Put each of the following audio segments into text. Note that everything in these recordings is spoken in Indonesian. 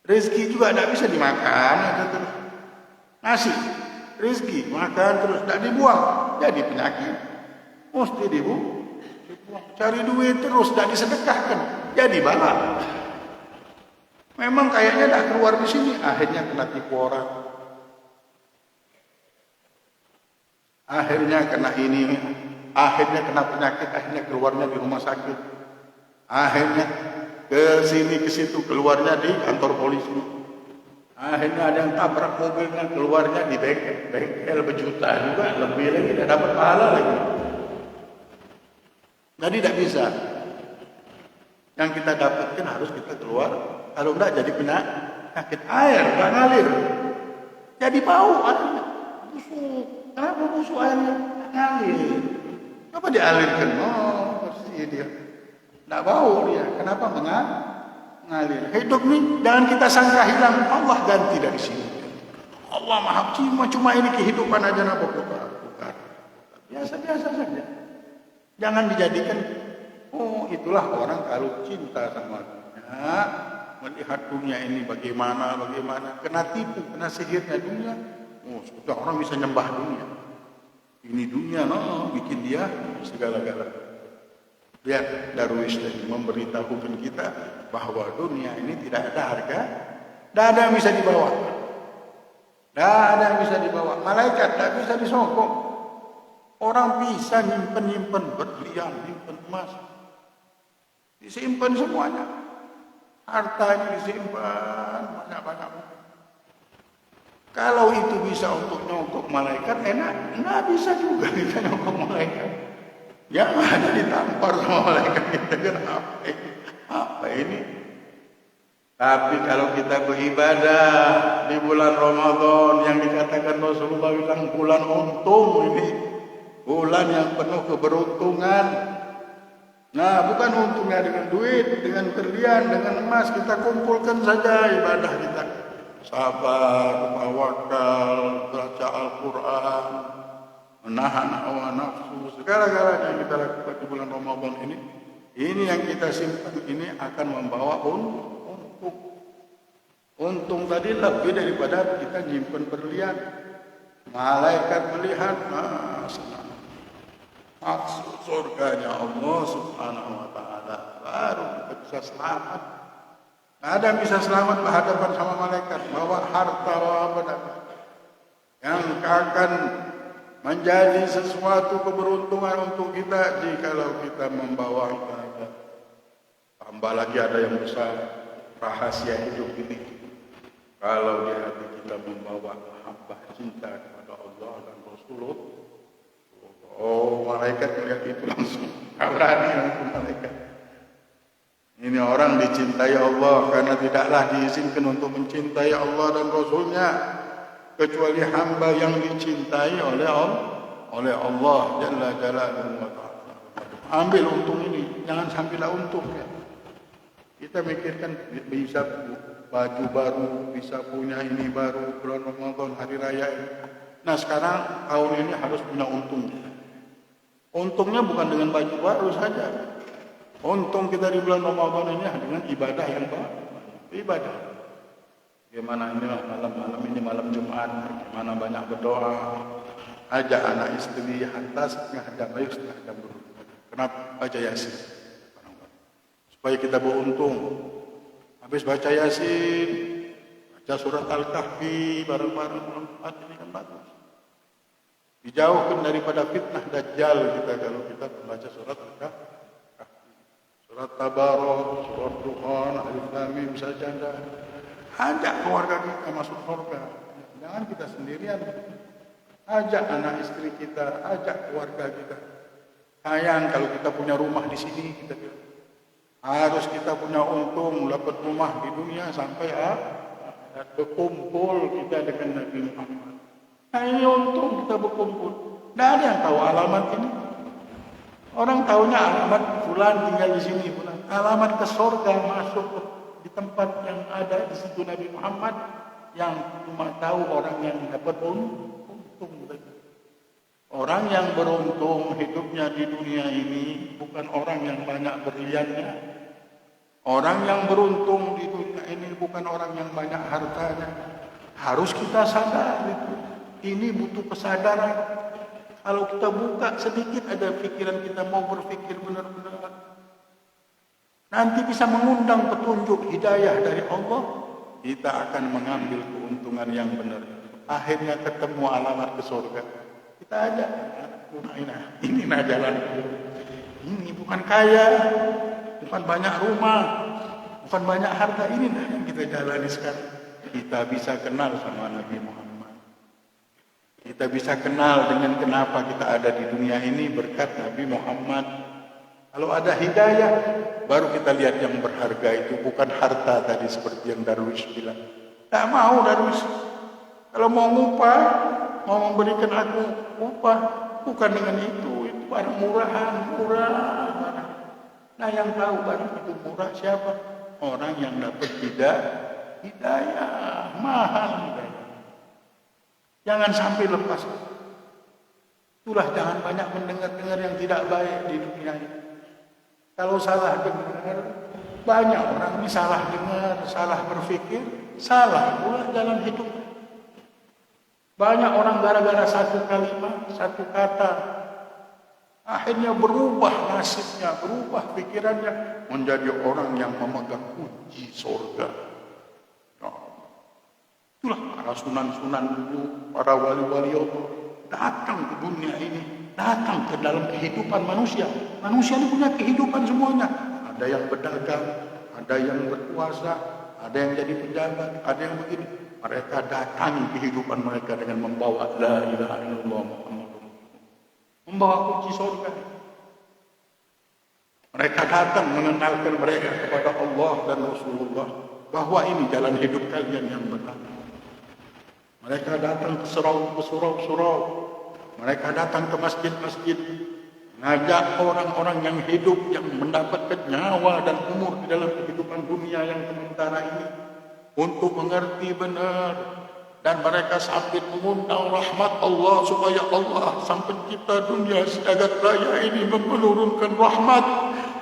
Rezeki juga tidak bisa dimakan, ada terus. Nasi, rezeki, makan terus, tidak dibuang, jadi penyakit. Mesti dibuang. Cari duit terus, tidak disedekahkan, jadi bala. Memang kayaknya dah keluar di sini, akhirnya kena tipu orang. Akhirnya kena ini, akhirnya kena penyakit, akhirnya keluarnya di rumah sakit. Akhirnya ke sini ke situ, keluarnya di kantor polisi. Akhirnya ada yang tabrak mobilnya, keluarnya di bengkel berjuta juga, lebih lagi, tidak dapat pahala lagi. Jadi tidak bisa. Yang kita dapatkan harus kita keluar. Kalau tidak jadi penyakit air, nggak ngalir. Jadi bau airnya, busuk. Kenapa busuk airnya? Ngalir. Coba dialirkan, oh bersih dia. Tidak bau dia. Kenapa mengalir? Hidup ni jangan kita sangka hilang. Allah ganti dari sini. Allah maha cuma ini kehidupan aja nak bukan. Biasa-biasa saja. Jangan dijadikan, oh itulah orang kalau cinta sama dunia, melihat dunia ini bagaimana, kena tipu, kena sihirnya dunia. Oh, sudah orang bisa nyembah dunia. Ini dunia, no, bikin dia segala-gala. Lihat Darwis tadi memberitahukan kita bahwa dunia ini tidak ada harga, tidak ada yang bisa dibawa. Tidak ada yang bisa dibawa. Malaikat tidak bisa disokong. Orang bisa nyimpen berlian, nyimpen emas. Disimpan semuanya. Hartanya disimpan banyak-banyak. Kalau itu bisa untuk nyokok malaikat, enak. Nggak bisa juga kita nyokok malaikat. Yang ada ditampar sama malaikat kita kan apa ini? Tapi kalau kita beribadah di bulan Ramadan yang dikatakan Rasulullah bilang bulan untung ini, bulan yang penuh keberuntungan. Nah, bukan untungnya dengan duit, dengan berlian, dengan emas, kita kumpulkan saja ibadah kita. Sabar, tawakal, baca Al-Quran, menahan hawa nafsu, segala-galanya yang kita lakukan di bulan Ramadan ini yang kita simpan ini akan membawa untung. Untung tadi lebih daripada kita nyimpen berlian. Malaikat melihat, senang. Maksud surganya Allah Subhanahu wa Ta'ala, baru kita bisa selamat. Ada yang bisa selamat berhadapan sama malaikat, bawa harta, bawa apa yang akan menjadi sesuatu keberuntungan untuk kita jikalau kita membawa ibadah. Tambah lagi ada yang besar, rahasia hidup ini. Kalau di hati kita membawa mahabbah cinta kepada Allah dan Rasulullah, oh malaikat melihat itu langsung berani langsung malaikat. Ini orang dicintai Allah karena tidaklah diizinkan untuk mencintai Allah dan Rasulnya kecuali hamba yang dicintai oleh Allah Jalla Jalaluhu wa Ta'ala. Ambil untung ini, jangan sambillah untung ya. Kita mikirkan bisa baju baru, bisa punya ini baru, bulan Ramadan, hari raya ini. Nah sekarang tahun ini harus punya untung. Untungnya bukan dengan baju baru saja. Untung kita di bulan Ramadan ini dengan ibadah yang baru. Ibadah. Bagaimana inilah malam ini malam Jumat, bagaimana banyak berdoa, ajak anak istri hatta setengah jam, ayo setengah jam dulu. Kenapa? Baca Yasin. Supaya kita beruntung. Habis baca Yasin, baca surat Al-Kahfi bareng-bareng bulan Jumat ini kan bagus. Dijauhkan daripada fitnah Dajjal kita kalau kita membaca surat Al-Kahfi. Surat Tabarok, surat Dukhan, Alif Lam Mim saja. Ajak keluarga kita masuk surga. Jangan kita sendirian. Ajak anak istri kita, ajak keluarga kita. Sayang kalau kita punya rumah di sini, kita bilang. Harus kita punya untung, dapat rumah di dunia sampai berkumpul kita dengan Nabi Muhammad. Nah ini untung kita berkumpul. Tidak ada yang tahu alamat ini. Orang tahunya alamat fulan tinggal di sini, fulan. Alamat ke surga masuk di tempat yang ada di situ Nabi Muhammad yang cuma tahu orang yang dapat untung. Orang yang beruntung hidupnya di dunia ini bukan orang yang banyak berliannya. Orang yang beruntung di dunia ini bukan orang yang banyak hartanya. Harus kita sadar itu. Ini butuh kesadaran. Kalau kita buka sedikit ada pikiran kita mau berpikir benar-benar, nanti bisa mengundang petunjuk hidayah dari Allah. Kita akan mengambil keuntungan yang benar. Akhirnya ketemu alamat ke surga. Kita ajak, ini nah jalan. Ini bukan kaya, bukan banyak rumah, bukan banyak harta. Ini nah yang kita jalani sekarang. Kita bisa kenal sama Nabi Muhammad. Kita bisa kenal dengan kenapa kita ada di dunia ini berkat Nabi Muhammad. Kalau ada hidayah, baru kita lihat yang berharga itu bukan harta tadi seperti yang Darwis bilang. Tak mau Darwis. Kalau mau ngupah, mau memberikan aku upah, bukan dengan itu barang murahan, murah. Nah yang tahu barang itu murah siapa? Orang yang dapat hidayah, mahal hidayah. Jangan sampai lepas. Itulah jangan banyak mendengar-dengar yang tidak baik di dunia ini. Kalau salah dengar, banyak orang ini salah dengar, salah berpikir, salah pula jalan hidup. Banyak orang gara-gara satu kalimat, satu kata, akhirnya berubah nasibnya, berubah pikirannya, menjadi orang yang memegang kunci surga. Itulah para sunan-sunan dulu, para wali-wali Allah datang ke dunia ini, datang ke dalam kehidupan manusia. Manusia ini punya kehidupan semuanya. Ada yang berdagang, ada yang berkuasa, ada yang jadi pejabat, ada yang begini. Mereka datangi kehidupan mereka dengan membawa la ilaha illallah Muhammadur Rasulullah, membawa kunci surga. Mereka datang mengenalkan mereka kepada Allah dan Rasulullah, bahwa ini jalan hidup kalian yang benar. Mereka datang ke surau-surau. Mereka datang ke masjid-masjid, mengajak orang-orang yang hidup, yang mendapatkan nyawa dan umur di dalam kehidupan dunia yang sementara ini, untuk mengerti benar. Dan mereka sambil mengundang rahmat Allah, supaya Allah sang pencipta dunia sejagat raya ini menurunkan rahmat,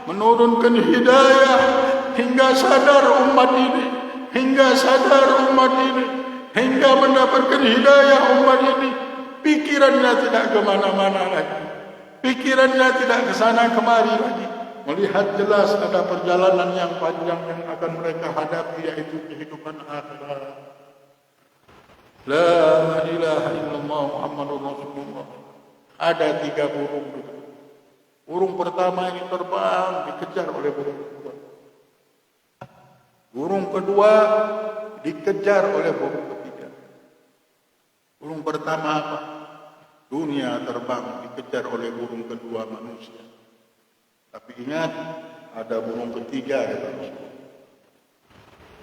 menurunkan hidayah, hingga sadar umat ini, hingga mendapatkan hidayah umat ini. Pikirannya tidak kemana-mana lagi, pikirannya tidak kesana kemari lagi, melihat jelas ada perjalanan yang panjang yang akan mereka hadapi, yaitu kehidupan akhirat. La ilaha illallah Muhammadur Rasulullah. Ada 3 burung. Burung pertama ini terbang, dikejar oleh burung kedua. Burung kedua dikejar oleh burung ketiga. Burung pertama apa? Dunia terbang, dikejar oleh burung kedua manusia. Tapi ingat, ada burung ketiga kata Rasulullah.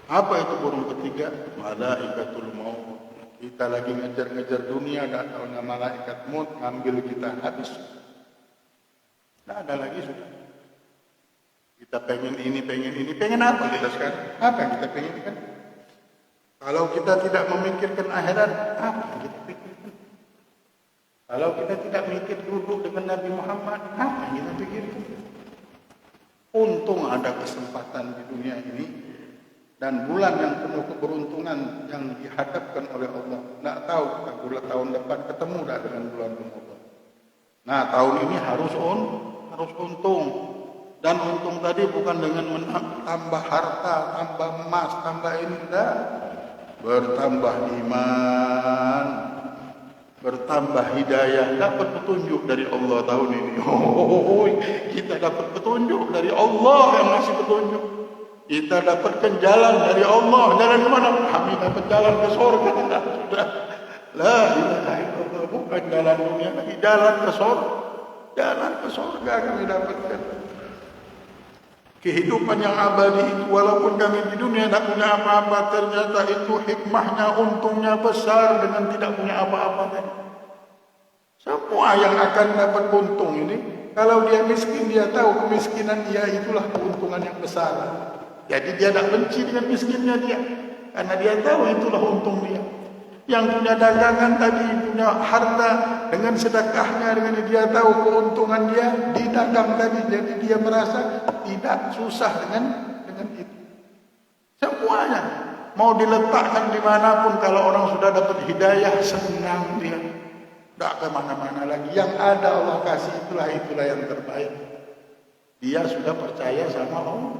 Apa itu burung ketiga? Malaikatul maut. Kita lagi ngejar-ngejar dunia, datangnya malaikat maut ngambil kita habis. Tidak ada lagi sudah. Kita pengen ini, pengen apa kita sekarang? Apa yang kita pengen kan? Kalau kita tidak memikirkan akhirat, apa yang kita pikirkan? Kalau kita tidak mikir duduk dengan Nabi Muhammad, apa yang kita pikirkan? Untung ada kesempatan di dunia ini, dan bulan yang penuh keberuntungan yang dihadapkan oleh Allah. Tidak tahu bulan tahun depan ketemu dah dengan bulan Ramadan. Nah, tahun ini harus untung. Dan untung tadi bukan dengan menambah harta, tambah emas, tambah ini, tidak. Bertambah iman, bertambah hidayah, dapat petunjuk dari Allah tahun ini. Kita dapat petunjuk dari Allah yang ngasih petunjuk. Kita dapatkan jalan dari Allah. Jalan ke mana? Kami dapat jalan ke surga. Sudah. La ilaha illallah. Bukan jalan dunia lagi, jalan ke surga. Jalan ke surga kami dapatkan. Kehidupan yang abadi itu, walaupun kami di dunia tidak punya apa-apa, ternyata itu hikmahnya, untungnya besar dengan tidak punya apa-apa. Semua yang akan dapat untung ini, kalau dia miskin, dia tahu kemiskinan dia itulah keuntungan yang besar. Jadi dia tidak benci dengan miskinnya dia, karena dia tahu itulah untung dia. Yang punya dagangan tadi, punya harta, dengan sedekahnya, dengan dia tahu keuntungan dia di dagang tadi, jadi dia merasa tidak susah dengan itu. Semuanya. Mau diletakkan dimanapun, kalau orang sudah dapat hidayah, senang dia. Tidak kemana-mana lagi. Yang ada Allah kasih itulah yang terbaik. Dia sudah percaya sama Allah.